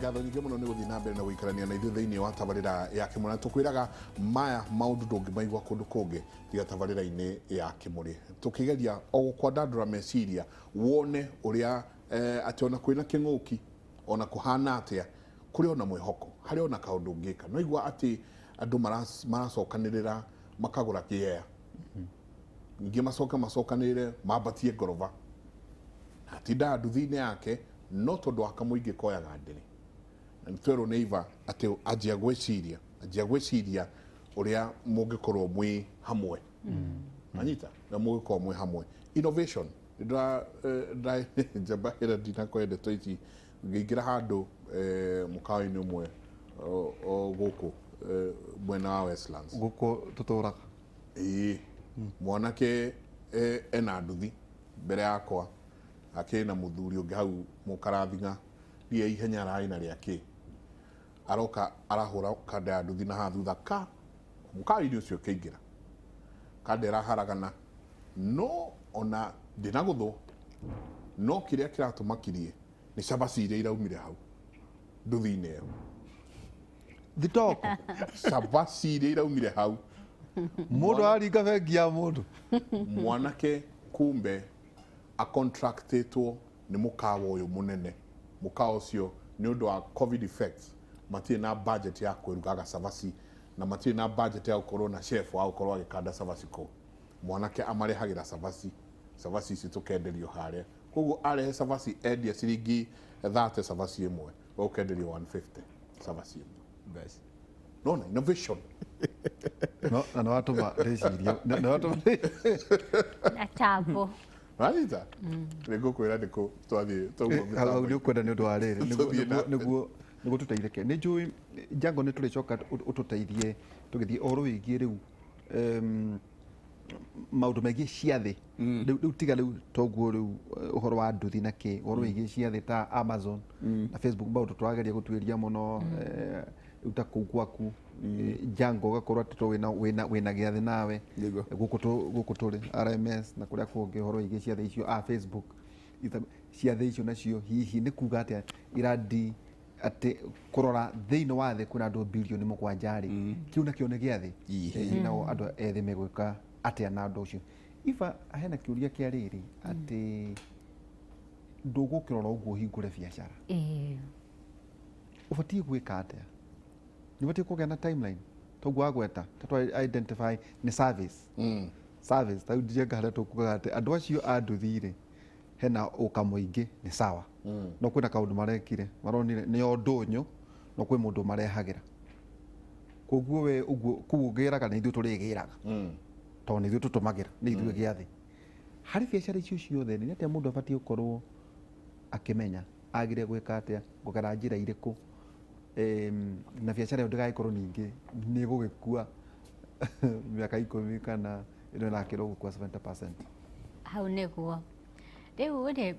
ngatho nyingĩ mũno nĩ gũthiĩ na mbere na gũikarania na ithuĩ thĩinĩ wa tabarĩra ya Kĩmũrĩ. Tũkwĩraga maya maũndũ ndũngĩmaigua kũndũ kũngĩ tiga tabarĩra-inĩ ya Kĩmũrĩ, tũkĩgeria o gũkwandandũra meciria wone ũrĩa atĩ ona kwĩna kĩng'ũki ona kũhana atĩa kũrĩ ona mwĩhoko harĩ ona kaũndũ ũngĩka. No igua atĩ andũ maracokanĩrĩra makagũra kĩea, ningĩ macokanĩrĩre mambatie ngoroba, atindaga nduthi-inĩ yake no tondũ wa kamũingĩ koyaga ndĩrĩ. Na nĩtwerwo nĩ Iva atĩ anjia gwĩciria ũrĩa mũngĩkorwo mwĩ hamwe, anyita na mũngĩkorwo mwĩ hamwe. Innovation njambahĩra ndinakwendete ici ngĩingĩra handũ mũkawa-inĩ ũmwe o gũkũ mwena wa Westlands gũkũ tũtũraga, mwanake ena nduthi mbere yakwa akĩna mũthuri ũngĩ hau mũkarathinga ria ihenya araina rĩake, aroka arahũra kanda ya nduthi na haha thutha ka mũkawa-inĩ ũcio ũkĩingĩra kanda ĩraharagana, no ona ndĩnagũthwo, no kĩrĩa kĩratũmakirie nĩ cabaci iria iraumire hau nduthi-inĩ ĩyo, thitoko cabaci iria iraumire hau, mũndũ aringa bengi ya mũndũ mwanake kumbe acontractĩtwo nĩ mũkawa ũyũ mũnene. Mũkawa ũcio nĩ ũndũ wa covid effects matirĩ na budget ya kwĩrugaga cabaci na matirĩ na budget ya gũkorwo na chef wa gũkorwo agĩkanda cabaci kũu. Mwanake amarehagĩra cabaci ici tũkenderio harĩa, koguo arehe cabaci endia ciringi 30 cabaci ĩmwe, ũkenderio 150 cabaci ĩmwe. Nona innovation na no atũma rĩciria no atũma na tambo Rita, nĩngũkwĩra nĩkũ twathiĩ hau nĩ ũkwenda nĩ ũndũ wa rĩrĩ nĩguo tũteithĩke. Nĩ njũĩ Njango nĩ tũrĩcoka ũtũteithie tũgĩthiĩ ũhoro wĩgiĩ rĩu maũndũ megiĩ ciathĩ rĩu tiga rĩu toguo rĩu ũhoro wa nduthi na kĩ, ũhoro wĩgiĩ ciathĩ ta Amazon na Facebook, maũndũ tũrageria gũtuĩria mũno rĩu ta kũu gwaku Njango ũgakorwo atĩ wĩna gĩathĩ nawe gũkũ tũrĩ RMS na kũrĩa kũngĩ ũhoro wĩgiĩ ciathĩ icio Facebook. Ciathĩ icio nacio hihi nĩ kuga atĩa irandi atĩ kũrora thĩinĩ wa thĩ kwĩna andũ birioni 7 rĩ, kĩu nakĩo nĩ gĩathĩ nao andũ ethĩ megwĩka atĩa na andũ ũcio. Iva, hena kĩũria kĩa rĩrĩ atĩ ndũgũkĩrora ũguo hingũre biacara, ũbatiĩ gwĩka atĩa? Nĩ ũbatiĩ kũgĩa na timeline toguo agweta tatũ identify nĩ service ta Njenga harĩa tũkugaga atĩ andũ acio a nduthi-rĩ hena ũka mũingĩ nĩ sawa, no kwĩna kaũndũ marekire maronire nĩ o ndũnyũ, no kwĩ mũndũ marehagĩra, koguo we ũguo kũu ũgĩraga nĩ ithuĩ tũrĩgĩraga tondũ nĩ ithuĩ tũtũmagĩra, nĩ ithuĩ gĩathĩ. Harĩ biacara icio ciothe nĩ atĩa mũndũ abatiĩ gũkorwo akĩmenya agĩrĩire gwĩka atĩa, kũgera njĩra irĩkũ na biacara ĩyo ndĩgagĩkorwo ningĩ nĩ gũgĩkua mĩaka 10 kana ĩno ĩrakĩrwo gũkua 70%. Hau nĩguo rĩu rĩ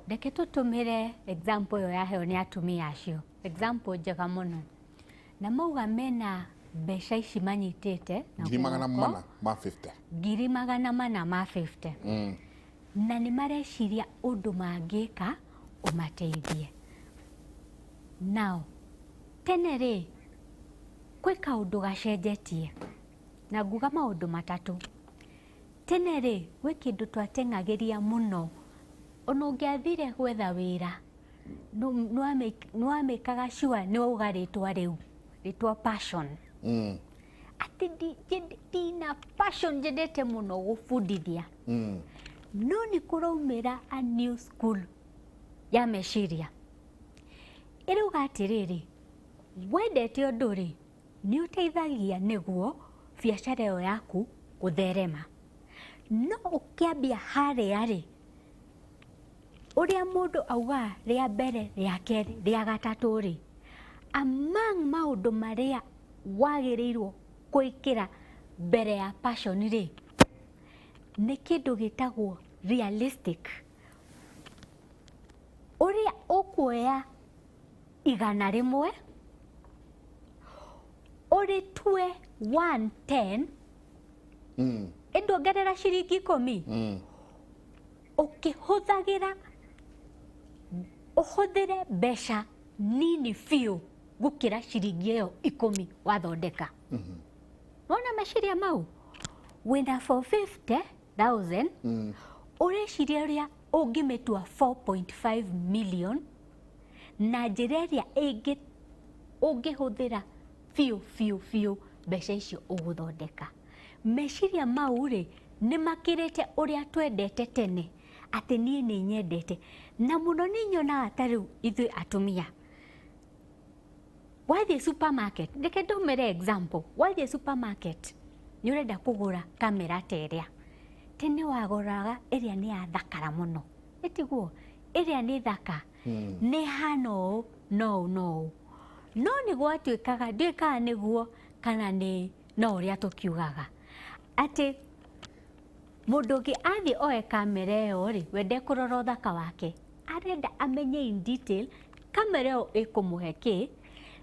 reke tũtũmĩre example ĩyo yaheo nĩ atumia acio, example njega mũno, na mauga mena mbeca ici manyitĩte na ngiri magana mana ma 50 na nĩ mareciria ũndũ mangĩka ũmateithie. Nao tene rĩ kwĩ kaũndũ gacenjetie, na nguga maũndũ matatũ. Tene rĩ gwĩ kĩndũ twateng'agĩria mũno, ona ũngĩathire gwetha wĩra nĩwamĩkaga sure nĩwauga rĩtwa rĩu, rĩtwa passion, atĩ ndina passion njendete mũno gũbundithia, no nĩ kũraumĩra a new school ya meciria ĩrauga atĩrĩrĩ, wendete ũndũ rĩ nĩ ũteithagia nĩguo biacara ĩyo yaku gũtherema, no ũkĩambia harĩa rĩ ũrĩa mũndũ auga rĩa mbere rĩa kerĩ rĩa gatatũ rĩ, among maũndũ marĩa wagĩrĩirwo gwĩkĩra mbere ya passion rĩ nĩ kĩndũ gĩtagwo realistic, ũrĩa ũkuoya 100 ũrĩtue 110 ĩndũongerera ciringi 10 ũkĩhũthagĩra ũhũthĩre mbeca nini biũ gũkĩra ciringi ĩyo 10 wathondeka. Wona maciria mau wĩna 450,000 ũreciria ũrĩa ũngĩmĩtua 4.5 million na njĩra ĩrĩa ĩngĩ ũngĩhũthĩra biũ mbeca icio ũgũthondeka. Meciria mau rĩ nĩ makĩrĩte ũrĩa twendete tene, atĩ niĩ nĩ nyendete na mũno nĩ nyonaga ta rĩu ithuĩ atumia wathiĩ supermarket, reke ndũmĩre example, wathiĩ supermarket nĩ ũrenda kũgũra kamera ta ĩrĩa, tene wagũraga ĩrĩa nĩ ya thakara mũno, ĩtiguo ĩrĩa nĩ thaka nĩ hana ũũ no no nĩ gwatuĩkaga ndĩkaga nĩguo kana nĩ no ũrĩa tũkiugaga atĩ mũndũ ũngĩ athiĩ oe kamera ĩyo rĩ, wende kũrora ũthaka wake, arenda amenye in detail kamera ĩyo ĩkũmũhe kĩ,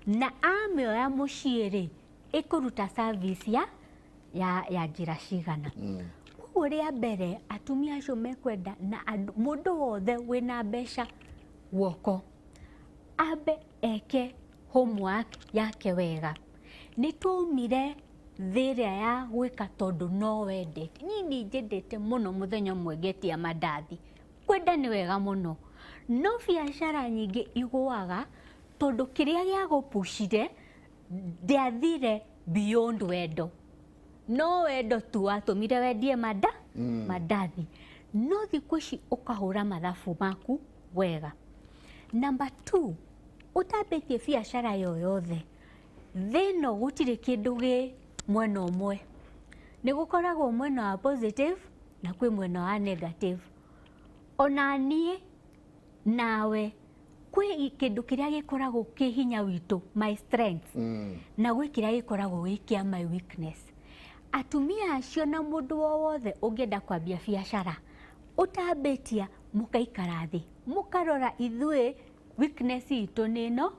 na amĩoya mũciĩ rĩ ĩkũruta service ya njĩra cigana. Koguo rĩa mbere atumia acio mekwenda na mũndũ wothe wĩna mbeca guoko ambe eke homework yake wega. Nĩ twaumire thĩrĩa ya gwĩka tondũ no wendete. Niĩ nĩ njendete mũno mũthenya ũmwe ngetia mandathi, kwenda nĩ wega mũno, no biacara nyingĩ igũaga tondũ kĩrĩa gĩa gũpushire ndĩathire beyond wendo, no wendo tu watũmire wendie mandathi, no thikũ ici ũkahũra mathabu maku wega. Number 2, ũtambĩtie biacara yoyothe thĩno gũtirĩ kĩndũ gĩ mwena ũmwe, nĩ gũkoragwo mwena wa positive na kwĩ mwena wa negative. Ona niĩ nawe kwĩ kĩndũ kĩrĩa gĩkoragwo kĩ hinya witũ, my strength, na gwĩ kĩrĩa gĩkoragwo gĩ kĩa my weakness. Atumia acio na mũndũ wothe ũngĩenda kwambia biacara ũtambĩtia mũkaikara thĩ mũkarora ithuĩ weakness itũ nĩ ĩno,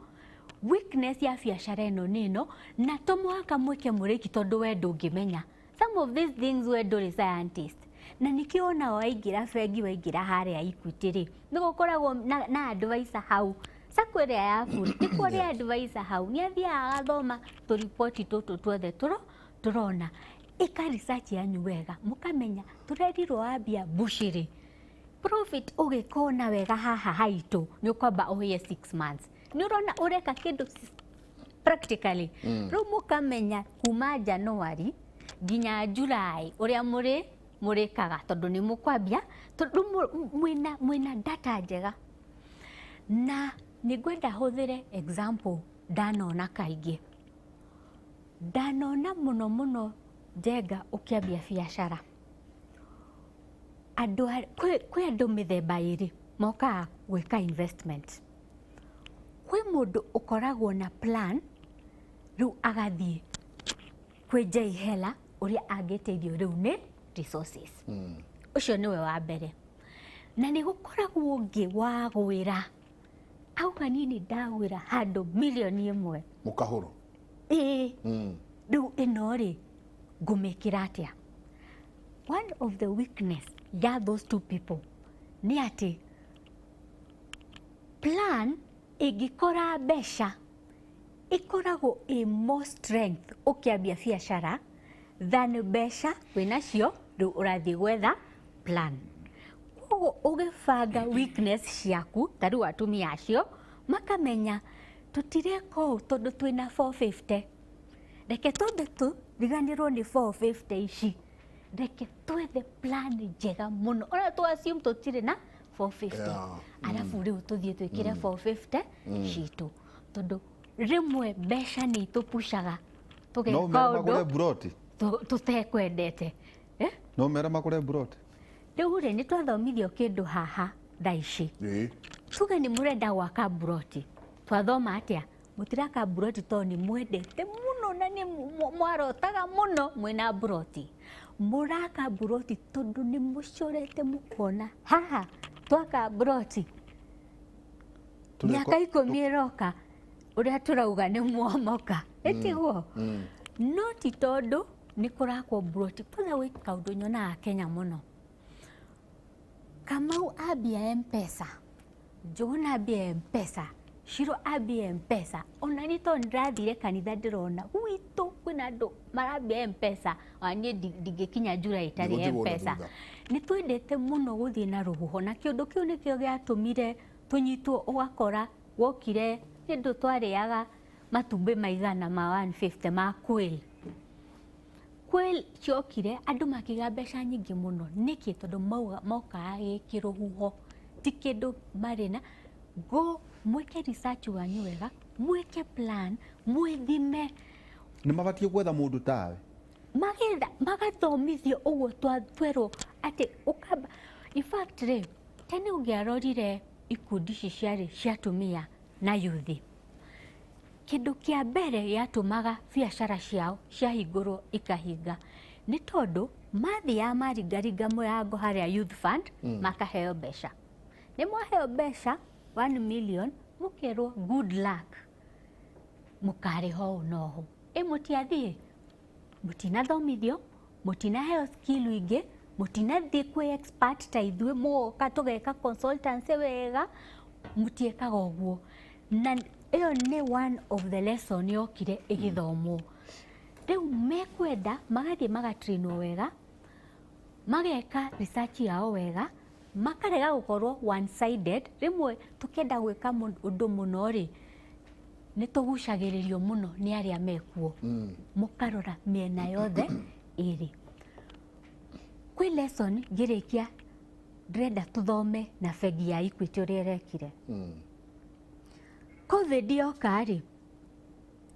weakness ya biacara ĩno nĩ ĩno, na to mũhaka mwĩke mũrĩki tondũ we ndũngĩmenya. Some of these things we ndũrĩ scientist, na nĩkĩo ona waingĩra bengi, waingĩra harĩa Equity rĩ nĩ gũkoragwo na advisor hau, sacco ĩrĩa ya bũrĩ nĩ kũrĩ advisor hau, nĩ athiaga agathoma tũripoti tũtũ tuothe tũrona, ĩka research yanyu wega mũkamenya tũrerirwo wambia bushi rĩ profit ũgĩkona wega haha haitũ nĩ ũkwamba ũhĩe 6 months. Nĩ ũrona ũreka kĩndũ practically. Rĩu mũkamenya kuma January nginya July ũrĩa mũrĩkaga tondũ nĩ mũkwambia, tondũ mwĩna data njega. Na nĩ ngwenda hũthĩre example ndanona kaingĩ, ndanona mũno Njenga ũkĩambia biacara, kwĩ andũ mĩthemba ĩrĩ mokaga gwĩka investment. Kwĩ mũndũ ũkoragwo na plan rĩu agathiĩ kwĩ Jay Hela ũrĩa angĩteithio rĩu nĩ resources. Ũcio nĩwe wa mbere. Na nĩ gũkoragwo ũngĩ wa gwĩra, auga niĩ nĩ ndagwĩra handũ milioni 1 mũkahũrwo. Rĩu ĩno rĩ ngũmĩkĩra atĩa? One of the weakness ya those two people nĩ atĩ plan ĩngĩkora mbeca ĩkoragwo more strength ũkĩambia biacara than mbeca wĩnacio rĩu ũrathiĩ gwetha plan. Koguo ũgĩbanga weakness ciaku, ta rĩu atumia acio makamenya tũtireka ũũ tondũ twĩna 450, reke twambe tũriganĩrwo nĩ 450 ici, reke twethe plan njega mũno, ona tu assume tũtirĩ na 450, arabu rĩu tũthiĩ twĩkĩre 450 citũ, tondũ rĩmwe mbeca nĩ itũpushaga tũgeka ũndũ tũtekwendete. No mera makũre buroti. Rĩu rĩ nĩ twathomithio kĩndũ haha thaa ici, tuge nĩ mũrenda gwaka buroti, twathoma atĩa? Mũtiraka buroti tondũ nĩ mwendete mũno na nĩ mwarotaga mũno mwĩna buroti. Mũraka buroti tondũ nĩ mũcorete mũkona haha twaka buroti mĩaka 10 ĩroka ũrĩa tũrauga nĩ mwomoka, ĩtiguo? No ti tondũ nĩ kũrakwo buroti. Kwanza gwĩ kaũndũ nyonaga Kenya mũno, Kamau ambia M-Pesa, Njũgũna ambia M-Pesa, Shiro ambie mpesa ona ni to ndathire kanitha ndirona gwitũ kwĩna andũ marambia mpesa waniĩ ndingĩkinya njura itarĩ mpesa. Nĩ twendete mũno gũthiĩ na rũhuho na kĩũndũ kĩu nĩkĩo gĩatũmire tũnyitwo, ũgakora wokire kĩndũ twarĩaga matumbĩ maigana ma 150 ma quail. Quail ciokire andũ makiga mbeca nyingĩ mũno. Nĩkĩ? Tondũ mokaga gĩkĩ rũhuho ti kĩndũ marĩ na go mwĩke research wanyu wega, mwĩke plan, mwĩthime. Nĩ mabatie gwetha mũndũ tawe Magetha magathomithio ũguo twerwo atĩ ũkamba. In fact rĩ, tene ũngĩarorire ikundi ici ciarĩ cia atumia na yuthi, kĩndũ kĩa mbere gĩatũmaga biacara ciao ciahingũrwo ikahinga nĩ tondũ mathiaga maringaringa mũrango harĩa youth fund makaheo mbeca. Nĩ mwaheo mbeca 1 million mũkerwo good luck, mũkarĩha ũũ na ũũ. Mũtiathiĩ, mũtinathomithio, mũtinaheo skill ingĩ, mũtinathiĩ kwĩ expert ta ithuĩ mũgoka tũgeka consultancy wega, mũtiĩkaga ũguo. Na ĩyo nĩ one of the lesson yokire ĩgĩthomwo. Rĩu mekwenda magathiĩ magatrainwo wega, mageka research yao wega, makarega gũkorwo one sided. Rĩmwe tũkenda gwĩka ũndũ mũno rĩ, nĩ tũgucagĩrĩrio mũno nĩ arĩa mekuo, mũkarora mĩena yothe ĩrĩ. Kwĩ lesson ngĩrĩkia ndĩrenda tũthome na bengi ya Equity ũrĩa ĩrekire. COVID yoka rĩ,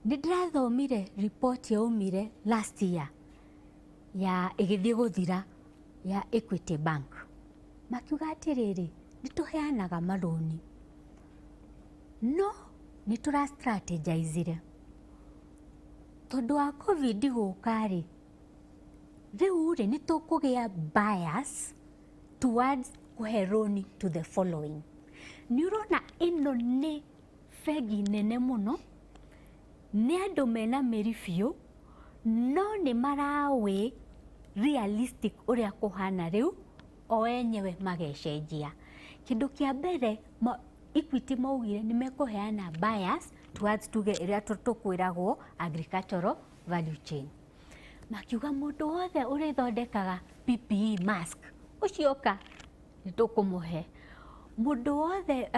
nĩ ndĩrathomire report yaumire last year ya ĩgĩthiĩ gũthira ya Equity Bank. Makiuga atĩrĩrĩ, nĩ tũheanaga marũni no nĩ tũra strategize tondũ wa COVID gũka rĩ, rĩu rĩ nĩ tũkũgĩa bias towards kũhe rũni to the following. Nĩ ũrona ĩno nĩ bengi nene mũno, nĩ andũ mena mĩri biũ, no nĩ marawĩ realistic ũrĩa kũhana rĩu, o enyewe magecenjia. Kĩndũ kĩa mbere Equity maugire nĩ mekũheana bias towards tuge ĩrĩa tũkwĩragwo agricultural value chain. Makiuga mũndũ wothe ũrĩthondekaga PPE mask ũcioka nĩ tũkũmũhe. Mũndũ wothe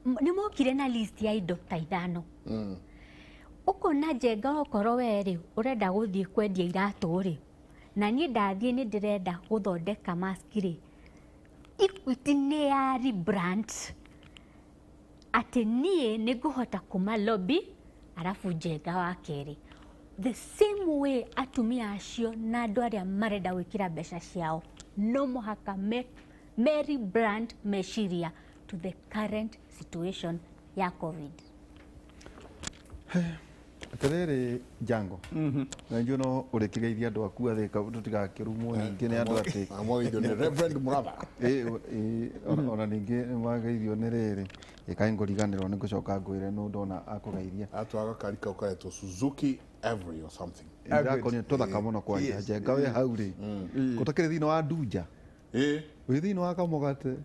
nĩ mokire na list ya indo ta 5. Ũkona Njenga okorwo we rĩ ũrenda gũthiĩ kwendia iratũ rĩ, na niĩ ndathiĩ nĩ ndĩrenda gũthondeka mask rĩ, Equity nĩ ya rebrand atĩ niĩ nĩ ngũhota kuma lobby arabu Njenga wa kerĩ. The same way atumia acio na andũ arĩa marenda gwĩkĩra mbeca ciao no mũhaka me rebrand meciria to the current situation ya COVID. Atĩrĩrĩ Jango, na njũ no ũrĩkĩgeithia andũ aku athĩka tũtigakĩrumwo ningĩ nĩ andũ atĩ amweithio nĩ Reverend Mũratha. Ona ningĩ mageithio nĩ rĩrĩ, ĩkaĩ ngũriganĩrwo nĩ ngũcoka ngwĩre nũ ndona akũgeithia. Atwaga kari kau karetwo Suzuki Every or something. Ndĩrakonio tũthaka mũno kwanja. Njenga wĩ hau rĩ, gũtakĩrĩ thĩinĩ wa Ndunja, wĩ thĩinĩ wa Kamũgate,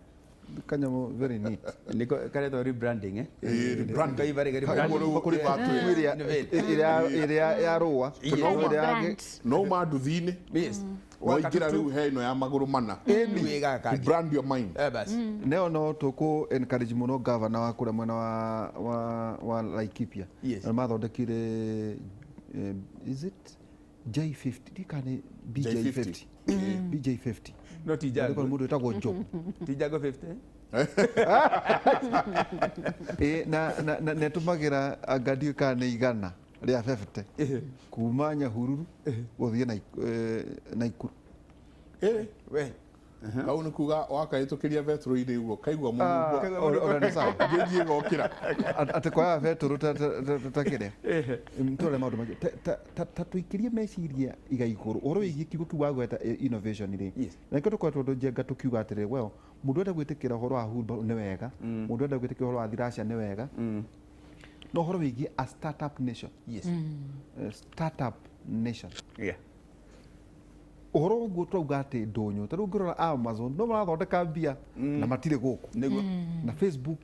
kanyamũ very neat. Niko karetwo rebranding Rebranding. Kũrĩ batu ĩrĩa ya rũa no ma nduthi-inĩ waingĩra rĩu he ĩno ya magũrũ mana. Brand your mind. Neo no tũkũ encourage mũno governor wa kũrĩa mwena wa Laikipia. Na mathondekire is it J50 dikane BJ50 BJ50 no tijago mũndũ wĩtagwo Joe tijago 50 na nĩtũmagĩra angadio kana nĩ igana rĩa 50 kuma Nyahururu gũthiĩ Naikuru. we Kau nĩ kuga wakaĩtũkĩria betũrũ-inĩ ũguo kaigua mũnungo ngĩthiĩ gokĩra atĩ kwaga betũrũ ta kĩrĩa tũrore maũndũ maingĩ ta tũikĩrie meciria iga igũrũ ũhoro wĩgiĩ kiugo kĩu wa gweta innovation rĩ, na nĩkĩo tũkoretwo tondũ Njenga tũkiuga atĩrĩ well mũndũ enda gwĩtĩkĩra ũhoro wa wheelbarrow nĩ wega, mũndũ enda gwĩtĩkĩra ũhoro wa thiracia nĩ wega, no ũhoro wĩgiĩ a startup nation, startup nation, ũhoro ũguo twauga atĩ ndũnyũ ta rĩu ngĩrora Amazon no marathondeka mbia na matirĩ gũkũ, na Facebook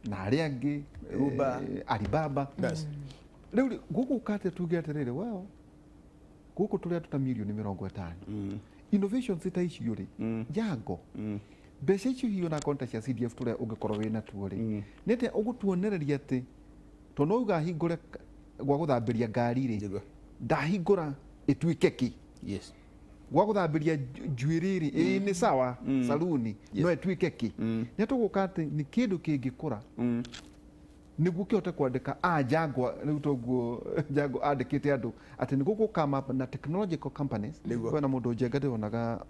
na arĩa angĩ Uber. Alibaba Yes. rĩu gũkũ kate tuge atĩrĩrĩ well gũkũ tũrĩa tũta mirioni 50 innovations ta icio rĩ Jango mbeca icio hiyo na konta cia CDF tũrĩa ũngĩkorwo wĩna tuo rĩ nĩte ũgũtuonereria atĩ to no uga hingũre gwa gũthambĩria ngari rĩ ndahingũra ĩtuĩke ki Yes. gwa gũthambĩria njuĩrĩ rĩ nĩ sawa saluni no ĩtuĩke ki nĩ tũgũka atĩ nĩ kĩndũ kĩngĩkũra nĩguo kĩhote kwandĩka Jango rĩu toguo Jango andĩkĩte andũ atĩ nĩ gũkũ come up na technological companies kwĩna mũndũ njenga ndĩronaga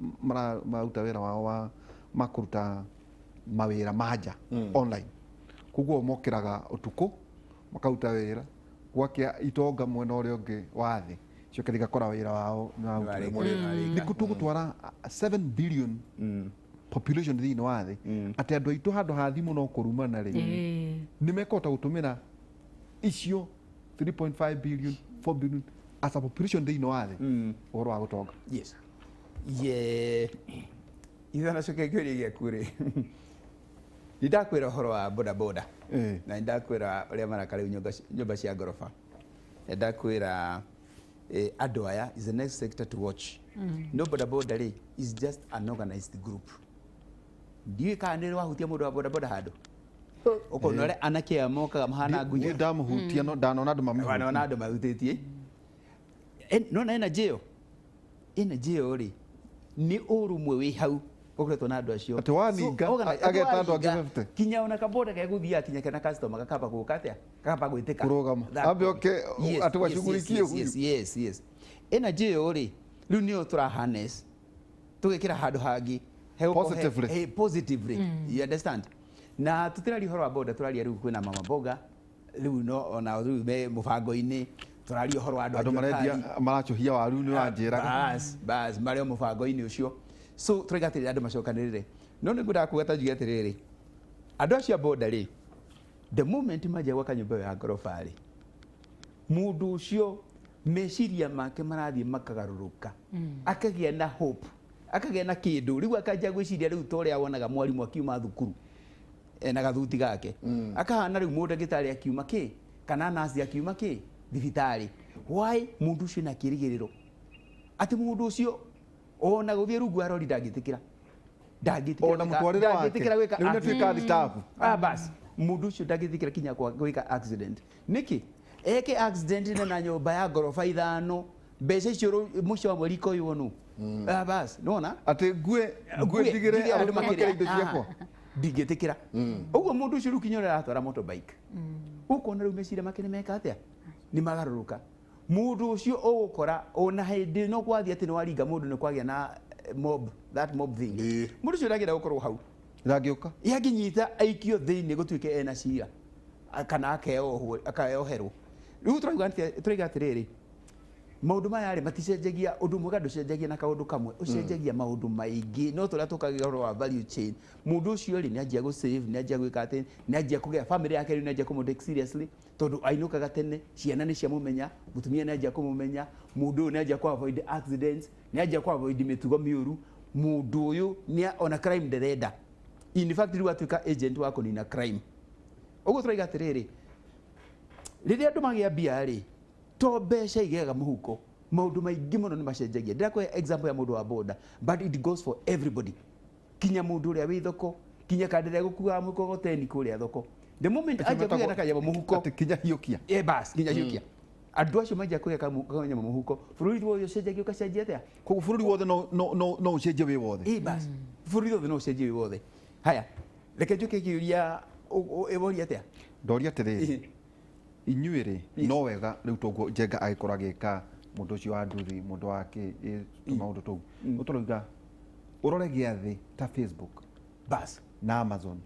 maruta wĩra wao wa makũruta mawĩra manja online koguo mokĩraga ũtukũ makaruta wĩra gwakia itonga mwena ũrĩa ũngĩ wa thĩ cioke rigakora wĩra wao nĩ tũgũtwara 7 billion population thĩinĩ wa thĩ atĩ andũ aitũ handũ ha thimũ no kũrumana rĩ nĩ mekũhota gũtũmĩra icio 3.5 billion 4 billion as a population thĩinĩ wa thĩ ũhoro wa gũtonga. Yes. Ithana coke kĩũria gĩaku rĩ nĩndakwĩra ũhoro wa bodaboda na nĩndakwĩra ũrĩa maraka rĩu nyũmba cia ngoroba nĩndakwĩra andũ aya is the next sector to watch. No bodaboda rĩ is just an organized group. Ndiũĩ kana nĩ wahutia mũndũ wa bodaboda handũ ũkona ũrĩa anake aya mokaga mahana ngunya ndamuhutia no ndanona andũ mahutĩtie nona ena jail rĩ nĩ ũrũmwe wĩ hau ũkoretwo na andũ acio atĩ waninga ageta andũ angĩ 50 kinya ona kaboda gegũthiaga kinya kana customer gakamba gũka atĩa gakamba gwĩtĩka kũrũgama ambe oke atĩ washughulikie yes ena jail rĩ rĩu nĩyo tũra harness tũgĩkĩra handũ hangĩ positively you understand na tũtiraria ũhoro wa boda tũraria rĩu kwĩna mama boga rĩu no ona rĩu me mũbango-inĩ tũraria ũhoro wa andũ marendia maracohia waru nĩ wanjĩraga bas marĩ mũbango-inĩ ũcio so tũraigatĩrĩra andũ macokanĩrĩre no nĩ ngwendaga kuga ta njuge atĩrĩrĩ andũ acio a boda rĩ the moment manjia gwaka nyũmba ya ngoroba rĩ mũndũ ũcio meciria make marathiĩ makagarũrũka akagĩa na hope akagĩa na kĩndũ rĩu akanjia gwĩciria rĩu ta ũrĩa wonaga mwarimũ akiuma thukuru na gathuti gake akahana rĩu mũndũ ndagĩtarĩ akiuma kĩ kana nasi akiuma kĩ thibitarĩ why mũndũ ũcio na kĩrĩgĩrĩro atĩ mũndũ ũcio ona gũthiĩ rungu arori ndangĩtĩkĩra ona mũtwarĩre wake rĩu nĩ tuĩka thitabu bas mũndũ ũcio ndangĩtĩkĩra kinya gwĩka accident nĩkĩ eke accident na nyũmba ya ngoroba 5 mbeca icio mũico wa mweri koywo nũ bas nona atĩ ngue ndigĩre andũ makĩria indo ciakwa ndingĩtĩkĩra ũguo mũndũ ũcio rĩu kinya ũrĩa aratwara motorbike ũkona rĩu meciria make nĩ meka atĩa nĩ magarũrũka mũndũ ũcio ũgũkora ona hĩndĩ no kwathiĩ atĩ nĩ waringa mũndũ nĩ kwagĩa na that mob thing mũndũ ũcio ndagĩrĩire gũkorwo hau ndangĩũka yangĩnyita aikio thĩinĩ gũtuĩke ena cira kana akaeoherwo rĩu tũrauga atĩrĩrĩ maũndũ maya rĩ maticenjagia ũndũ mwega ndũcenjagia na kaũndũ kamwe ũcenjagia maũndũ maingĩ no tũrĩa tũkagĩa ũhoro wa value chain mũndũ ũcio rĩ nĩ anjia gũ save nĩ anjia gwĩka atĩ nĩ anjia kũgĩa family yake rĩ nĩ anjia kũmũ take seriously tondũ ainũkaga tene ciana nĩ ciamũmenya mũtumia nĩ anjia kũmũmenya mũndũ ũyũ nĩ anjia kũ avoid accidents nĩ anjia kũ avoid mĩtugo mĩũru mũndũ ũyũ nĩ ona crime nderenda in fact rĩu atuĩka agent wa kũnina crime ũguo tũrauga atĩrĩrĩ rĩrĩa andũ magĩa mbia rĩ to mbeca igega mũhuko maũndũ maingĩ mũno nĩ macenjagia ndĩrakũhe example ya mũndũ wa boda but it goes for everybody kinya mũndũ ũrĩa wĩ thoko kinya kandi ĩrĩa gũkuaga mũkokoteni kũrĩa thoko the moment anjia kũgĩa na kanyama mũhuko atĩ kinya hiũkia bas kinya hiũkia andũ acio manjia kũgĩa kanyama mũhuko bũrũri wothe ũcenjagia ũkacenjia atĩa koguo bũrũri wothe no ũcenjie wĩ wothe bas bũrũri wothe no ũcenjie wĩ wothe haya reke njuke kĩũria ũworia atĩa ndoria atĩrĩrĩ inyuĩ rĩ no wega rĩu toguo Njenga agĩkorwo agĩka mũndũ ũcio wa nduthi mũndũ wake tũmaũndũ tũu ũtũrauga ũrore gĩathĩ ta Facebook bas na Amazon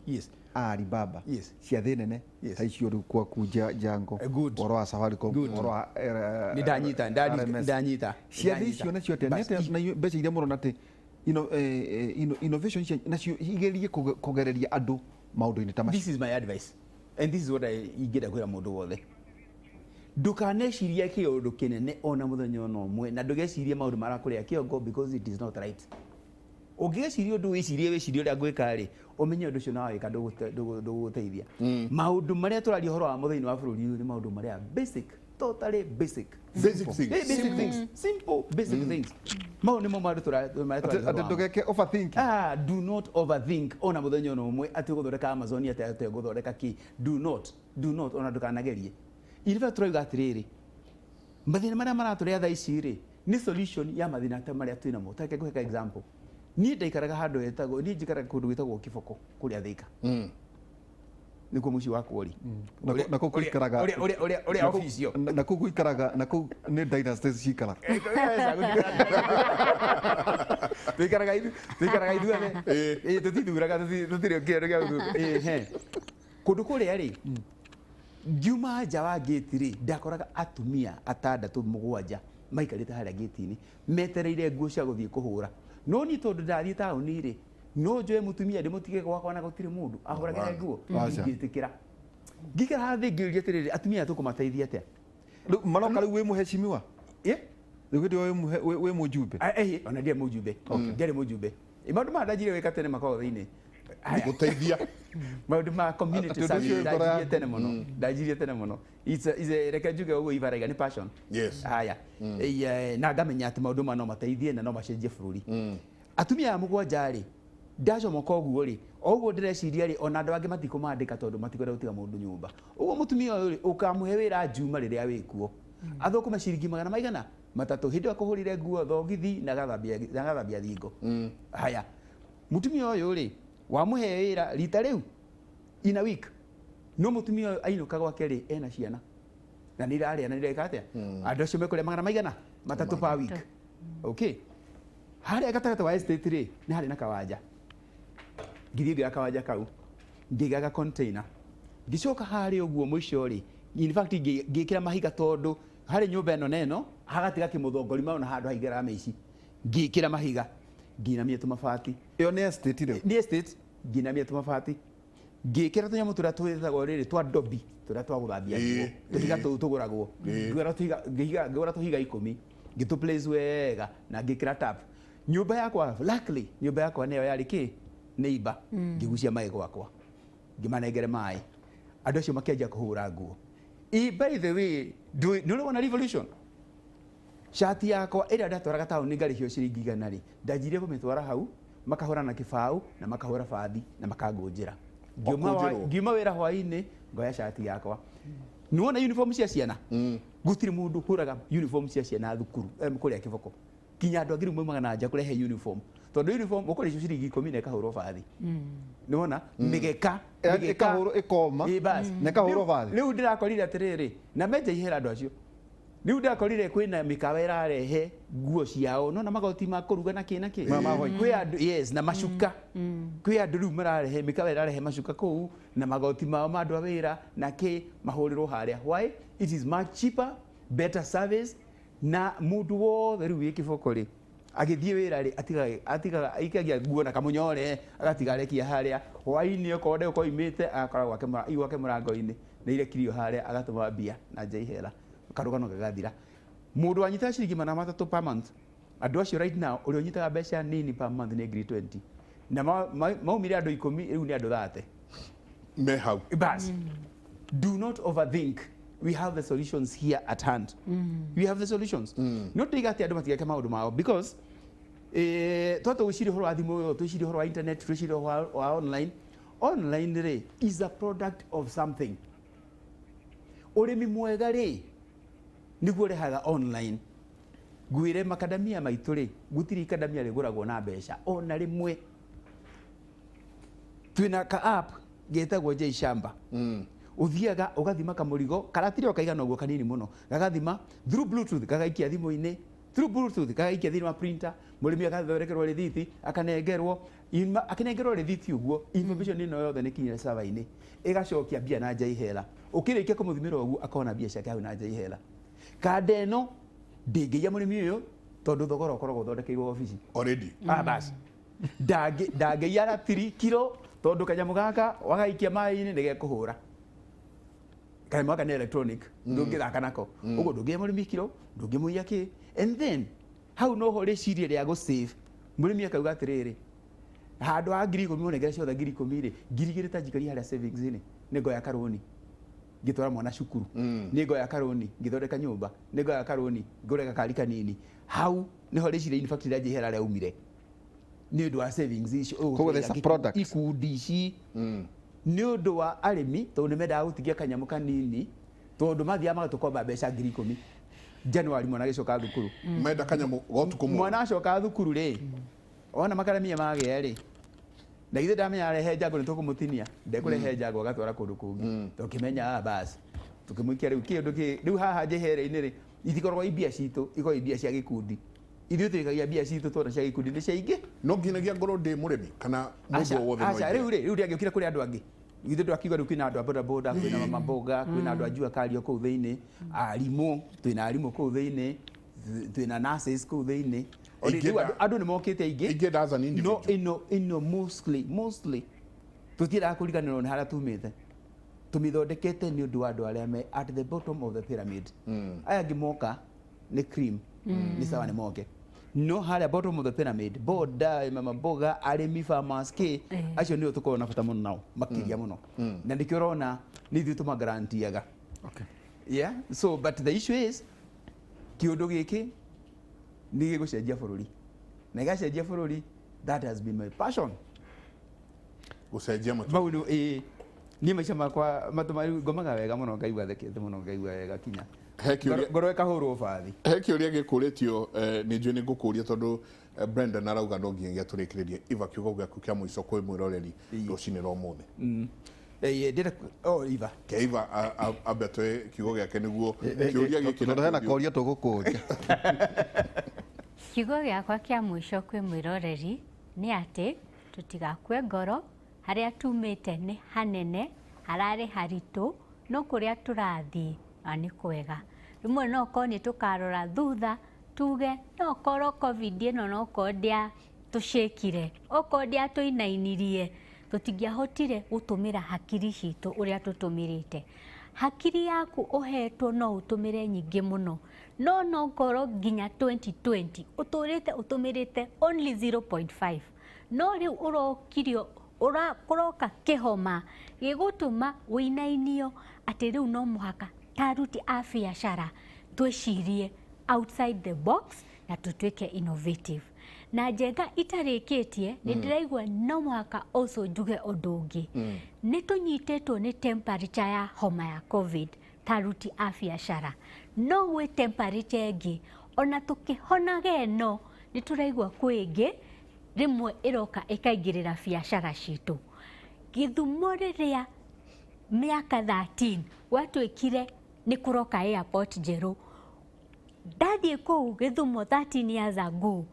Alibaba ciathĩ nene ta icio rĩu kwaku Jango ũhoro wa Safaricom ũhoro wa ndanyita ciathĩ icio nacio atĩa nĩ mbeca iria mũrona atĩ innovation nacio igerie kũgereria andũ maũndũ-inĩ ta macio. This is my advice and this is what ingĩenda kwĩra mũndũ wothe ndũkanecirie kĩũndũ kĩnene ona mũthenya ona ũmwe na ndũgecirie maũndũ marakũrĩa kĩongo because it is not right ũngĩgeciria ũndũ wĩcirie ũrĩa ngwĩka rĩ ũmenye ũndũ ũcio nawe wĩka ndũgũteithia. Maũndũ marĩa tũraria ũhoro wamo thĩinĩ wa bũrũri ũyũ nĩ maũndũ marĩa basic, totally basic. Basic things. Basic things. Simple basic things. Mau nĩmo maũndũ atĩ ndũgeke overthink. Do not overthink. Ona mũthenya ũmwe atĩ ũgũthondeka Amazon atĩ ũgũthondeka kĩ. Do not ona ndũkanagerie. Iriba tũrauga atĩrĩrĩ, mathĩna marĩa maratũrĩa thaa ici rĩ nĩ solution ya mathĩna ta marĩa twĩ namo. Take ngũhe example. Niĩ ndaikaraga handũ hetagwo, niĩ njikaraga kũndũ gwĩtagwo Kiboko kũrĩa Thika. Nĩkuo mũciĩ wakwa ũrĩ. Na kũu gũikaraga ũrĩa office yo. Na kũu gũikaraga na kũu nĩ dynasty cikara. Tuikaraga ithuothe. Tũtithuraga tũtirĩ kĩndũ gĩa gũthura. Kũndũ kũrĩa rĩ ngiuma nja wa gate rĩ ndakoraga atumia 6-7 maikarĩte harĩa gate-inĩ metereire nguo cia gũthiĩ kũhũra. No niĩ tondũ ndathiĩ taũni rĩ no njoe mũtumia ndĩmũtige gwakwa na gũtirĩ mũndũ ahũragĩre nguo ngĩtĩkĩra. Ngĩikara thĩ ngĩũria atĩrĩrĩ atumia tũkũmateithia atĩa? Maroka rĩu wĩ mũheshimiwa? Rĩu hĩndĩ wĩ mũjumbe? Ona ndirĩ mũjumbe. Ndirĩ mũjumbe. Maũndũ maya ndanjire gwĩka tene makoragwo thĩinĩ gũteithia maũndũ ma community service ndanjirie tene mũno. Reke njuge ũguo Ibaraiga nĩ passion. Haya na ngamenya atĩ maũndũ maya no mateithie na no macenjie bũrũri. Atumia 7 rĩ ndacomoka ũguo rĩ ũguo ndĩreciria rĩ ona andũ angĩ matikũmandĩka tondũ matikwenda gũtiga mũndũ nyũmba. Ũguo mũtumia ũyũ rĩ ũkamũhe wĩra njuma rĩrĩa wĩkuo athũkũme ciringi 100 3 hĩndĩ ya kũhũrire nguo thogithi na gathambia thingo. Haya mũtumia ũyũ rĩ wamũhe wĩra rita rĩu in a week no mũtumia ũyũ ainũka gwake rĩ ena ciana na nĩ irarĩa na nĩreka atĩa andũ acio mekũrĩa 100 3 per week. Okay, harĩa gatagatĩ wa estate rĩ nĩ harĩ na kawanja. Ngithiĩ ngĩoya kawanja kau ngĩigaga container ngĩcoka harĩa ũguo mũico rĩ in fact ngĩkĩra mahiga tondũ harĩ nyũmba ĩno neno hagatiga kĩmũthongori mauna handũ haigĩra maici ngĩkĩra mahiga nginamia tũmabati. Ĩyo nĩ estate rĩu? Nĩ estate. Nginamia tũmabati ngĩkĩra tũnyamũ tũrĩa twĩtagwo rĩrĩ twa ndobi tũrĩa twa gũthambia nguo tũhiga tũgũragwo ngĩgũra tũhiga 10 ngĩtũ place wega na ngĩkĩra tap. Nyũmba yakwa luckily nyũmba yakwa nĩyo yarĩ kĩ neighbor ngĩgucia maĩ gwakwa ngĩmanengere maĩ andũ acio makĩanjia kũhũra nguo. By the way nĩ ũrona revolution shati yakwa ĩrĩa ndatwaraga taũni ngarĩhio ciringi 100 rĩ ndanjirie kũmĩtwara hau makahũra na kĩbaũ na makahũra bathi na makangũnjĩra. Ngiuma wĩra hwaĩ-inĩ ngoya shati yakwa. Nĩwona uniform cia ciana gũtirĩ mũndũ hũraga uniform cia ciana thukuru kũrĩa Kiboko kinya andũ angĩ rĩmwe magana nja kũrehe uniform tondũ uniform ũkũrĩcio ciringi 10 na ĩkahũrwo bathi. Nĩwona mĩgeka ĩkahũrwo ĩkoma na ĩkahũrwo bathi. Rĩu ndĩrakorire atĩrĩrĩ na menja ihera andũ acio. Rĩu ndakorire kwĩna mĩkawa ĩrarehe nguo ciao no na magoti ma kũruga na kĩ kwĩ andũ na macuka kwĩ andũ rĩu mararehe mĩkawa ĩrarehe macuka kũu na magoti mao ma andũ a wĩra na kĩ mahũrĩrwo harĩa. Why? It is much cheaper, better service na mũndũ wothe rĩu wĩ Kiboko rĩ agĩthiĩ wĩra rĩ atigaga aikagia nguo na kamũnyore agatiga rekia harĩa hwaĩ-inĩ okorwo ndegũkorwo imĩte agakorwo gwake mũrango-inĩ na irekirio harĩa agatũma mbia na nja ihera karũgano gagathira. Mũndũ wanyitaga ciringi 300 per month andũ acio right now ũrĩa ũnyitaga mbeca nini per month nĩ ngiri 20 na maumire andũ 10 rĩu nĩ andũ 30 me hau. Bas do not overthink. We have the solutions here at hand. We have the solutions. No tiga ati andũ matigeke maũndũ mao because toto gwĩciria ũhoro wa thimũ twĩciria ũhoro wa internet twĩciria ũhoro wa online rĩ is a product of something. Ũrĩmi mwega rĩ nĩguo ũrehaga online. Ngwĩre makadamia maitũ rĩ gũtirĩ ikadamia rĩgũragwo na mbeca ona rĩmwe. Twĩna ka app getagwo J Shamba. Uthiaga ugathima kamurigo karatire ukaigana uguo kanini muno gagathima through bluetooth gagaikia thimu-inĩ through bluetooth gagaikia thĩinĩ wa printer mũrĩmi agathondekerwo rĩthiti akanengerwo rĩthiti ũguo information ĩno yothe nĩ kinyĩre server-inĩ ĩgacokia mbia na nja ihera. Ũkĩrĩkia kũmũthimĩra ũguo akona mbia ciake hau na nja ihera. Kanda ĩno ndĩngĩiya mũrĩmi ũyũ tondũ thogora ũkoragwo ũthondekeirwo ofici already. Bas ndangĩiya na 3 kilo tondũ kanyamũ gaka wagaikia maĩ-inĩ nĩgekũhũra. Kanyamũ gaka nĩ electronic ndũngĩthaka nako ũguo ndũngĩiya mũrĩmi kilo ndũngĩmũiya kĩ. And then hau noho rĩciria rĩa gũ save mũrĩmi akauga atĩrĩrĩ handu ha 10,000 onegera ciothe 10,000 ri 2,000 ta njikaria haria savings ni ngoya karoni ngitwara mwana cukuru ni ngoya karoni ngithondeka nyumba ni ngoya karoni ngurega kari kanini hau niho ricire in fact ria njihera ria umire ni undu wa savings icio Koguo there's a product. ikundi ici ni undu wa arimi tondu ni mendaga gutigia kanyamu kanini tondu mathia magatukomba mbeca 10,000 January mwana gicoka thukuru menda kanyamu gotuku mwana acoka thukuru ri ona makaramia magĩa ri na ithe ndamenya arehe njango nĩ tũkũmũtinia ndekũrehe njango agatwara kũndũ kũngĩ tũkĩmenya basi tũkĩmũikia rĩu kĩndũ rĩu haha njehere-inĩ rĩ itikoragwo i mbia citũ ikoragwo i mbia cia gĩkundi ithuĩ twĩkagia mbia citũ tondũ cia gĩkundi nĩ ciaingĩ no nginagia ngoro ndĩ mũrĩmi kana mũndũ wothe no aca rĩu ndiangĩũkire kũrĩ andũ angĩ ithuĩ twakiuga rĩu kwĩna andũ a bodaboda kwĩna mama mboga kwĩna andũ a njua kario kũu thĩinĩ arimũ twĩna arimũ kũu thĩinĩ twĩna nurses kũu thĩinĩ andũ nĩ mokĩte aingĩ no ino mostly tũtiendaga kũriganĩrwo nĩ harĩa tumĩte tũmĩthondekete nĩ ũndũ wa andũ arĩa me at the bottom of the pyramid aya angĩ moka nĩ cream nĩ sawa nĩ moke no harĩa bottom of the pyramid boda mama mboga arĩmi farmers k acio nĩo tũkorwo na bata mũno nao makĩria mũno na nĩkĩo ũrona nĩ ithuĩ tũmagarantiaga yeah so but the issue is kĩũndũ gĩkĩ nĩ gĩgũcenjia bũrũri na gĩgacenjia bũrũri that has been my passion gũcenjia mau niĩ maica makwa matũma ngomaga wega mũno ngaigua thekete mũno ngaigua wega kinya ngoro ĩkahũrwo bathi he kĩũria gĩkũrĩtio nĩ njũĩ nĩ ngũkũria tondũ Brendan arauga no nginyagia tũrĩkĩrĩrie Eva kiugo gĩaku kĩa mũico kwĩ mwĩroreri rũcinĩ rwa ũmũthĩ ndĩra Eva Eva ambe tũe kiugo gĩake nĩguo kĩũria gĩkĩ tondũ hena koria tũgũkũria kiugo gĩakwa kĩa mũico kwĩ mwĩroreri nĩ atĩ tũtigakue ngoro harĩa tumĩte nĩ hanene hararĩ haritũ no kũrĩa tũrathiĩ nĩ kwega rĩmwe no korwo nĩ tũkarora thutha tuge no korwo covid ĩno no korwo ndĩatũcĩkire okorwo ndĩatũinainirie tũtingĩahotire gũtũmĩra hakiri citũ ũrĩa tũtũmĩrĩte hakiri yaku ũhetwo no ũtũmĩre nyingĩ mũno no korwo nginya 2020 ũtũrĩte ũtũmĩrĩte only 0.5 no rĩu ũrokirio kũroka kĩhoma gĩgũtũma wĩinainio atĩ rĩu no mũhaka ta aruti a biacara twĩcirie outside the box na tũtuĩke innovative na njenga itarĩkĩtie nĩ ndĩraigua no mũhaka also njuge ũndũ ũngĩ nĩ tũnyitĩtwo nĩ temperature ya homa ya covid ta aruti a biacara no gwĩ temperature ĩngĩ ona tũkĩhonaga ĩno nĩ tũraigua kwĩngĩ rĩmwe ĩroka ĩkaingĩrĩra biacara citũ Gĩthumo rĩrĩa mĩaka 13 gwatuĩkire nĩ kũroka airport njerũ ndathiĩ kũu Gĩthumo 13 years ago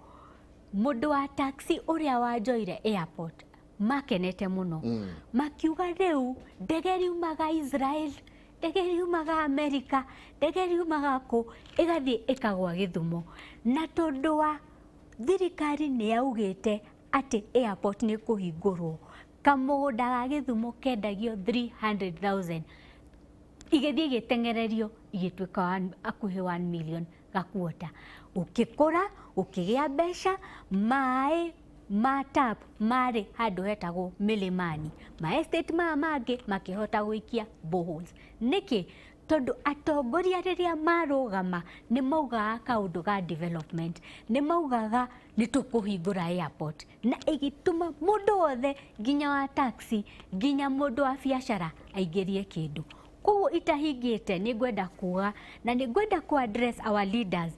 mũndũ wa taxi ũrĩa wanjoire airport makenete mũno makiuga rĩu ndege riumaga Israel ndege riumaga America ndege riumaga kũ ĩgathiĩ ĩkagwa Gĩthumo na tondũ wa thirikari nĩ yaugĩte atĩ airport nĩ kũhingũrwo kamũgũnda ga Gĩthumo kendagio 300,000 igĩthiĩ gĩtengererio igĩtuĩka akuhĩ 1 million gakuota ũkĩkũra ũkĩgĩa mbeca maĩ ma tap marĩ handũ hetagwo Milimani ma estate maya mangĩ makĩhota gũikia boreholes nĩkĩ tondũ atongoria rĩrĩa marũgama nĩ maugaga kaũndũ ga development nĩ maugaga nĩ tũkũhingũra airport na ĩgĩtũma mũndũ wothe nginya wa taxi nginya mũndũ wa biacara aingĩrie kĩndũ koguo itahingĩte nĩ ngwenda kuga na nĩ ngwenda ku address our leaders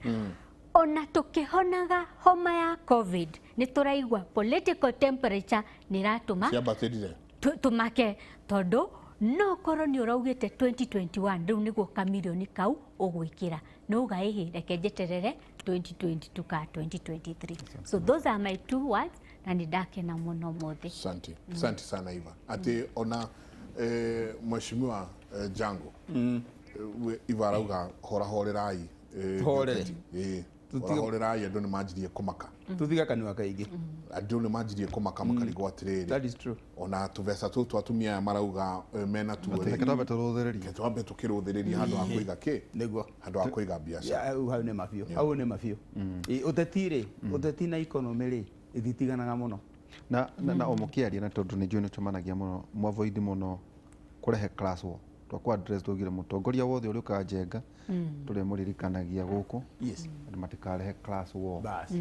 ona tũkĩhonaga homa ya covid nĩ tũraigua political temperature nĩ ratũma tũmake tondũ no korwo nĩ ũraugĩte 2021 rĩu nĩguo kamirioni kau ũgwĩkĩra no gaĩhĩ reke njeterere 2022 ka 2023 so those are my 2 words na nĩ ndakena mũno mothe asante sana Eva ati ona mheshimiwa Jango Eva arauga horerai horerai andũ nĩ manjirie kũmaka tuthiga kanua kaingĩ andũ nĩ manjirie kũmaka makarigwo atĩrĩrĩ that is true ona tũbeca tũtũ atumia aya marauga mena tuo twambe tũkĩrũthĩrĩria handũ ha kũiga kĩ nĩguo handũ ha kũiga biacara hau nĩ mabio hau nĩ mabio ũteti rĩ ũteti na economy rĩ ithitiganaga mũno na omukiaria na tondu ni njui ni tumanagia muno mwavoid muno kurehe class war twakwa address tugire mutongoria wothe uri ukanjenga turi muririkanagia guku Yes. matikarehe class war Bas.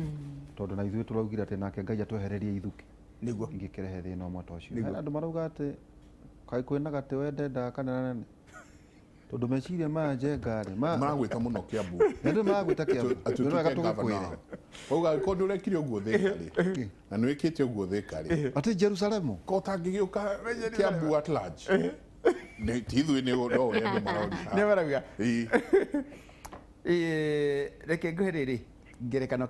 tondu na ithuĩ turaugire ati nake Ngai atwehererie ithuki Niguo. ingĩkĩrehe thĩna ũmwe ta ũcio. Nĩguo. Hena andũ marauga atĩ kaĩ kwĩna gatĩ wende ndaka nene tondu meciria maya njenga-rĩ maragwĩta mũno Kiambu nĩ maragwĩta Kiambu atuĩke gavana auga ko ndurekire ũguo Thĩka-rĩ na nĩ wĩkĩte ũguo Thĩka-rĩ atĩ Jerusalemu ko ũtangĩgĩũka Kiambu at large ti ithuĩ no ũrĩa andũ marauga Nĩ marauga. Ĩĩ. Reke ngũhe rĩrĩ ngerekano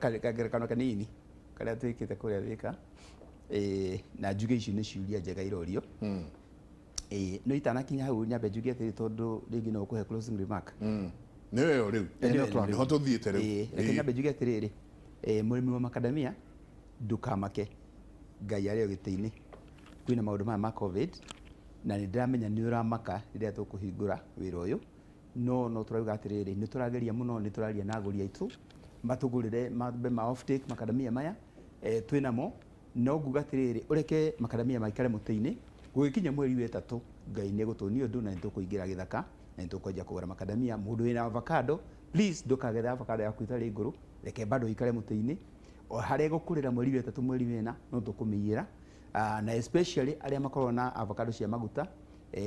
kanini karĩa twĩkĩte kũrĩa Thĩka na njuge icio nĩ ciũria njega irorio. No itanakinya hau nyambe njuge atĩrĩ tondũ rĩngĩ no ũkũhe closing remark. nĩ weo rĩu nĩho tũthiĩte rĩu Reke nyambe njuge atĩrĩrĩ mũrĩmi wa macadamia ndũkamake, Ngai arĩ o gĩtĩ-inĩ. Kwĩna maũndũ maya ma covid na nĩ ndĩramenya nĩ ũramaka rĩrĩa tũkũhingũra wĩra ũyũ, no tũrauga atĩrĩrĩ nĩ tũrageria mũno, nĩ tũraria na agũri aitũ matũgũrĩre mambe ma offtake macadamia maya twĩnamo, no nguga atĩrĩrĩ ũreke macadamia maikare mũtĩ-inĩ gũgĩkinya mweri wetatũ Ngai nĩ gũtũonia ũndũ na nĩ tũkũingĩra gĩthaka na nĩ tũkwanjia kũgũra macadamia. Mũndũ wĩna avocado please ndũkagethe avocado yaku itarĩ ngũrũ, reke bado ikare mũtĩ-inĩ o harĩa gũkũrĩra mweri wetatũ mweri wena no tũkũmĩiyĩra na especially arĩa makorwo na avocado cia maguta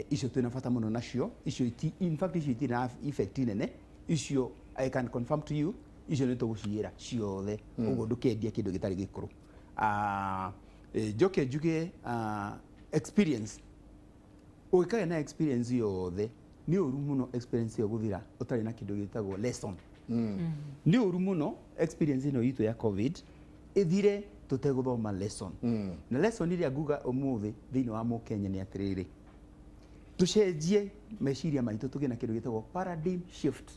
icio twĩna bata mũno nacio, icio in fact icio itirĩ na effect nene, icio I can confirm to you icio nĩ tũgũciyĩra ciothe, ũguo ndũkendia kĩndũ gĩtarĩ gĩkũrũ. Njoke njuge experience, ũgĩkagĩa na experience yothe nĩ ũru mũno experience ĩyo gũthira ũtarĩ na kĩndũ gĩtagwo lesson. Nĩ ũru mũno experience ĩno itũ ya covid ĩthire tũtegũthoma lesson. Na lesson iria nguga ũmũthĩ thĩinĩ wa Mũkenya nĩ atĩrĩrĩ, tũcenjie meciria maitũ tũgĩe na kĩndũ gĩtagwo paradigm shift.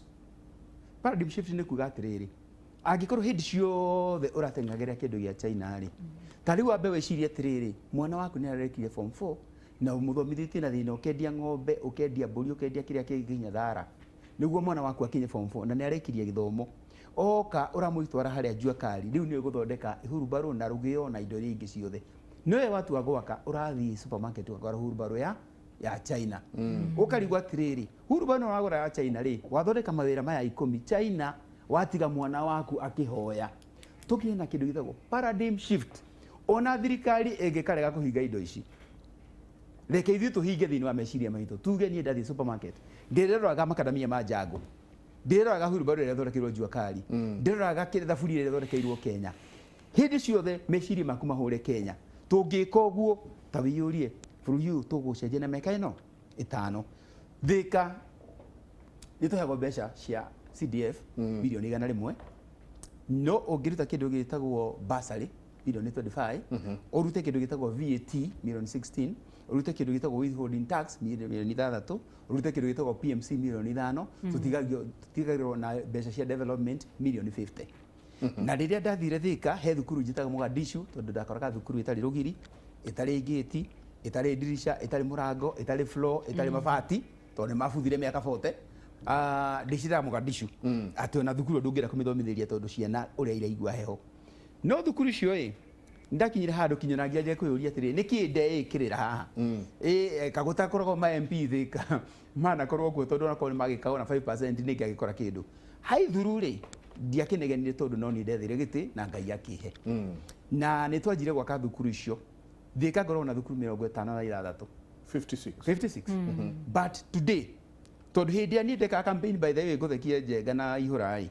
Paradigm shift nĩ kuga atĩrĩrĩ, angĩkorwo hĩndĩ ciothe ũrateng'agĩra kĩndũ gĩa China-rĩ, ta rĩu wambe wĩcirie atĩrĩrĩ, mwana waku nĩ arekire form 4 na ũmũthomithĩtie na thĩna, ũkendia ng'ombe, ũkendia mbũri, ũkendia kĩrĩa kĩngĩ nginya thara, nĩguo mwana waku akinye form 4 na nĩ arekirie gĩthomo, oka ũramũtwara harĩa Juakari, rĩu nĩ ũgũthondeka hurumbarũ na rũgĩo na indo iria ingĩ ciothe. Nĩwe watua gwaka ũrathiĩ supermarket ũkagũra hurumbarũ ya China, ũkarigwo atĩrĩrĩ, hurumbarũ ũragũra ya China-rĩ, wathondeka mawĩra maya 10 China, watiga mwana waku akĩhoya. Tũkĩe na kĩndũ gĩtagwo paradigm shift. Ona thirikari ĩngĩkarega kũhinga indo ici, reke ithuĩ tũhinge thĩinĩ wa meciria maitũ, tuge niĩ ndathiĩ supermarket ndĩroraga macadamia ma Jango, ndĩroraga hurumbarũ ĩrĩa ĩthondekeirwo Juakari, ndĩroraga thaburi ĩrĩa ĩthondekeirwo Kenya. Hĩndĩ ciothe meciria maku mahũre Kenya. Tũngĩka ũguo ta wĩyũrie bũrũri ũyũ tũgũcenjia na mĩaka ĩno 5. Thĩka nĩ tũheagwo mbeca cia CDF bilioni 100, no ũngĩruta kĩndũ gĩtagwo bursary milioni 25, ũrute kĩndũ gĩtagwo VAT milioni 16, ũrute kĩndũ gĩtagwo withholding tax milioni 6, ũrute kĩndũ gĩtagwo PMC milioni 5, tũtigagĩrwo na mbeca cia development milioni 50. Na rĩrĩa ndathire Thĩka he thukuru njĩtaga Mogadishu, tondũ ndakoraga thukuru ĩtarĩ rũgiri, ĩtarĩ gate, ĩtarĩ dirisha, ĩtarĩ mũrango, ĩtarĩ floor, ĩtarĩ mabati, tondũ nĩ mabuthire mĩaka 40. Ndĩciraga Mogadishu atĩ ona thukuru ndũngĩra kũmĩthomithĩria tondũ ciana ũrĩa iraigua heho. No thukuru icio ndakinyire handũ kinyona ngĩanjia kwĩyũria atĩrĩ nĩkĩ ndeĩkĩrĩra haha kagũtakoragwo ma MP Thĩka manakorwo kuo tondũ onakorwo nĩ magĩkaga na 5% nĩngĩ agĩkora kĩndũ haithuru-rĩ, ndiakĩnegenire tondũ no niĩ ndethire gĩtĩ na Ngai akĩhe. Na nĩ twanjire gwaka thukuru icio. Thĩka ngoragwo na thukuru 56. 56. But today tondũ hĩndĩ niĩ ndekaga campaign by the way ngũthekie Njenga na Ihũra-ĩ,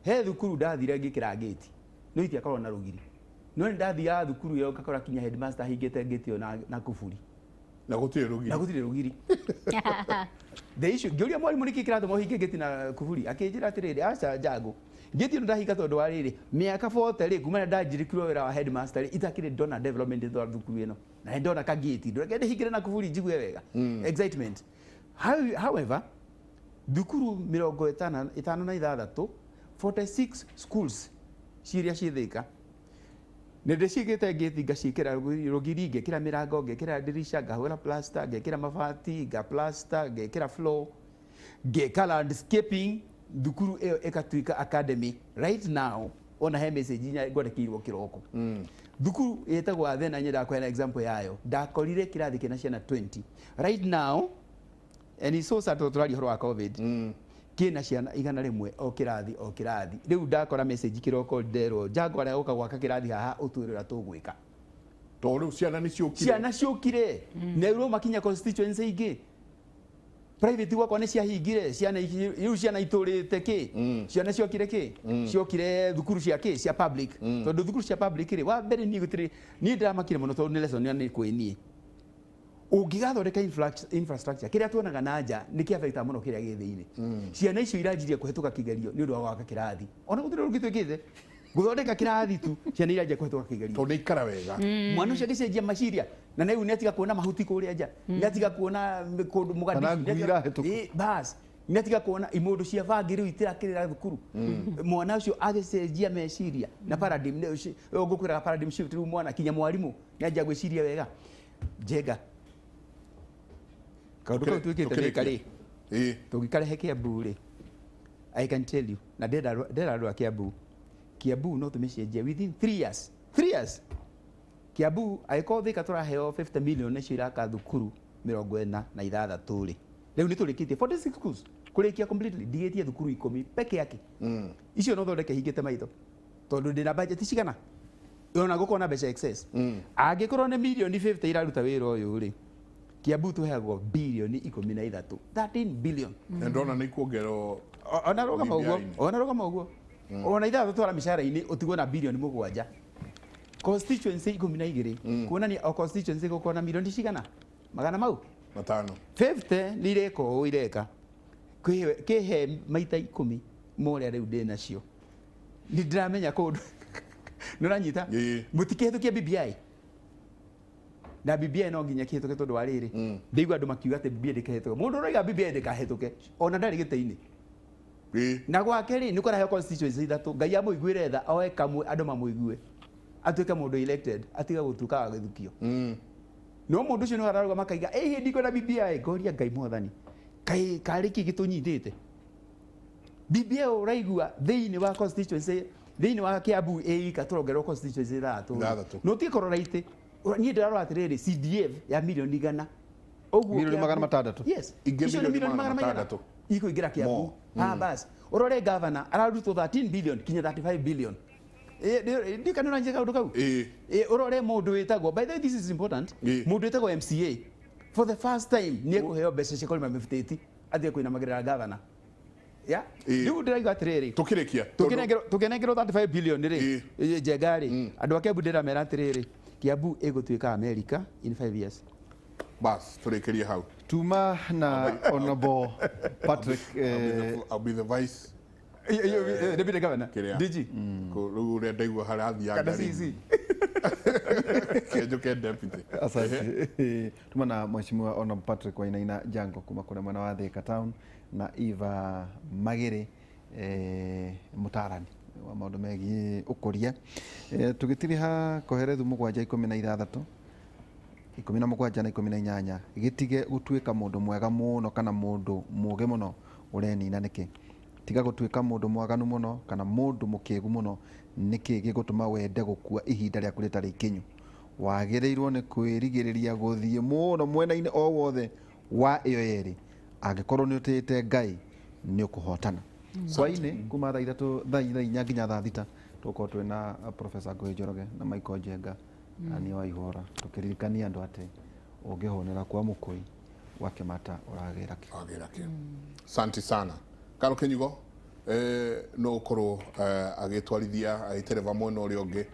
he thukuru ndathire ngĩkĩra gate no itiakorwo na rũgiri, no nĩ ndathiaga thukuru ĩyo ngakora kinya headmaster ahingĩte gate ĩyo na kuburi na gũtirĩ rũgiri. The issue ngĩũria mwarimũ nĩkĩ kĩratũma ũhinge gate na kuburi, akĩnjĩra atĩrĩrĩ, aca Jango, gate ĩno ndahinga tondũ wa rĩrĩ mĩaka 40 kuma ndanjĩrĩkirwo wĩra wa headmaster itakĩrĩ ndona development thwa thukuru ĩno na nĩ ndona ka gate ndũreke ndĩhingĩre na kuburi njigue wega excitement. However, thukuru 56, 46 schools ciria ciĩ Thĩka nĩ ndĩcigĩte gate ngaciĩkĩra rũgiri, ngekĩra mĩrango, ngekĩra dirisha, ngahũra plaster, ngekĩra mabati, plaster, ngekĩra floor, ngeka landscaping, thukuru ĩyo ĩkatuĩka academy. Right now ona he message nya ngwandikirwo kiroko thukuru yetagwo Athena nyenda kwena example yayo ndakorire kirathi kina ciana 20 right now and it's so sad turari horo wa covid kina ciana igana rimwe o kirathi riu ndakora message kiroko ndero jango ara uka gwaka kirathi haha utwirira tugwika to riu ciana ni ciokire neuro makinya constituency ingi private wakwa ni ciahingire ciana iturite ki ciana ciokire ki ciokire thukuru cia ki cia public tondu thukuru cia public ri wa mbere ni gutiri ni ndamakire muno tondu ni lesson ni kwinie ungigathondeka infrastructure kiria tuonaga na nja ni kia affecta muno kiria githiini ciana icio iranjirie kuhituka kigerio ni undu wa gwaka kirathi ona gutiri rugitwikite guthondeka kirathi tu ciana iranjia kuhituka kigerio tondu ikara wega mwana ucio gicenjia maciria na nä u nä atiga kuona mahuti kå rä a nja nä atiga kuona kå ndå må gandi bas nä atiga kuona imå ndå cia bangä rä u itä rakä rä ra thukuru mwana å cio agä cenjia meciria na ngå kwä raga rä u mwana kinya mwarimå nä anjia gwä ciria wega njenga kaå ndå kau tuä kä te nä karä tå ngä karehe kä ambu rä I can tell you na ndera andå a kä ambu no tå mä cenjia within 3 years Kiambu aiko thika turaheo 50 million nicio iraka thukuru 46 ri riu ni turikitie 46 schools kurikia completely digetie thukuru 10 peke yake icio no thondeke hingite maitho tondu ndina budget cigana yona gukona mbeca excess angikorwo ni million 50 iraruta wira uyu ri Kiambu tuheagwo billion 13 13 billion ndona ni kuongerwo ona rogama uguo ona ithatũ twara mishahara-ini utigwo na billion 7 constituency 12 kuonania o constituency gukorwo na milioni cigana magana mau 5 50 ni ireko ireka kihe maita 10 moria riu ndina cio ni ndiramenya kundu nuranyita mutikihitukia BBI na BBI no nginya kihituke tondu wa riri ndigwa andu makiuga ati BBI ndikahituke mundu uroiga BBI ndikahituke ona ndari gite-ini na gwake ri ni kurahe constituency 3 ngai amuiguire tha oe kamwe andu mamuigue atuike mundu elected atiga gutuka wa githukio no mundu ucio no araruga makaiga hindi kwena BBI ngoria ngai mwathani kai kariki gitunyitite BBI uraigua thiini wa constituency thiini wa Kiambu ika turongerwo constituency 3 no ti korora ite ni ndirarora atiriri CDF ya milioni igana oguo milioni 600 yes icio ni milioni 600 iko igira Kiambu bas urore governor ararutwo 13 billion kinya 35 billion ndi kanona njega undu kau urore mundu witagwo by the way this is important mundu witagwo MCA for the first time ni kuheo mbeca cia kulima mifiteti athie kuina magirira governor ya riu ndiraiga atiriri tukinengerwo 35 billion ri njega ri andu a Kiambu ndiramera atiriri Kiambu igutuika America in 5 years bas turikirie hau tuma na honorable Patrick I'll be the vice deputy governor DG riu ria ndaigua harathia ngari kejuke deputy asante tuma na mheshimiwa honorable Patrick Wainaina Jango kuma kule mwana wa Thika Town na Eva Magere mutarani wa maundu megi ukuria tugitiriha koherethu 716 17 na 18 gitige gutuika mundu mwega muno kana mundu muge muno urenina niki tiga gutuika mundu mwaganu muno kana mundu mukigu muno niki gigutuma wende gukua ihinda rya kurita rikinyu wagireirwo ni kwirigiriria guthie muno mwena-ini o wothe wa iyo yeri angikorwo ni utite Ngai ni ukuhotana swaine kuma thaa 3 nginya thaa 6 tuko twina Professor Ngũi Njoroge na Michael Njenga ani wa ihora tukiririkania andu ati ungihonera kwa mukui wa Kimata uragira ki santi sana Karo Kinyugo no ukorwo agitwarithia agitereva mwena uria ungi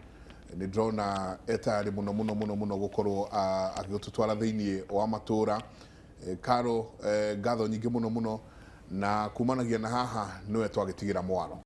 ni drona etari muno gukorwo agitutwara thiini wa matura Karo ngatho nyingi muno na kumanagia na haha niwe twagitigira mwaro.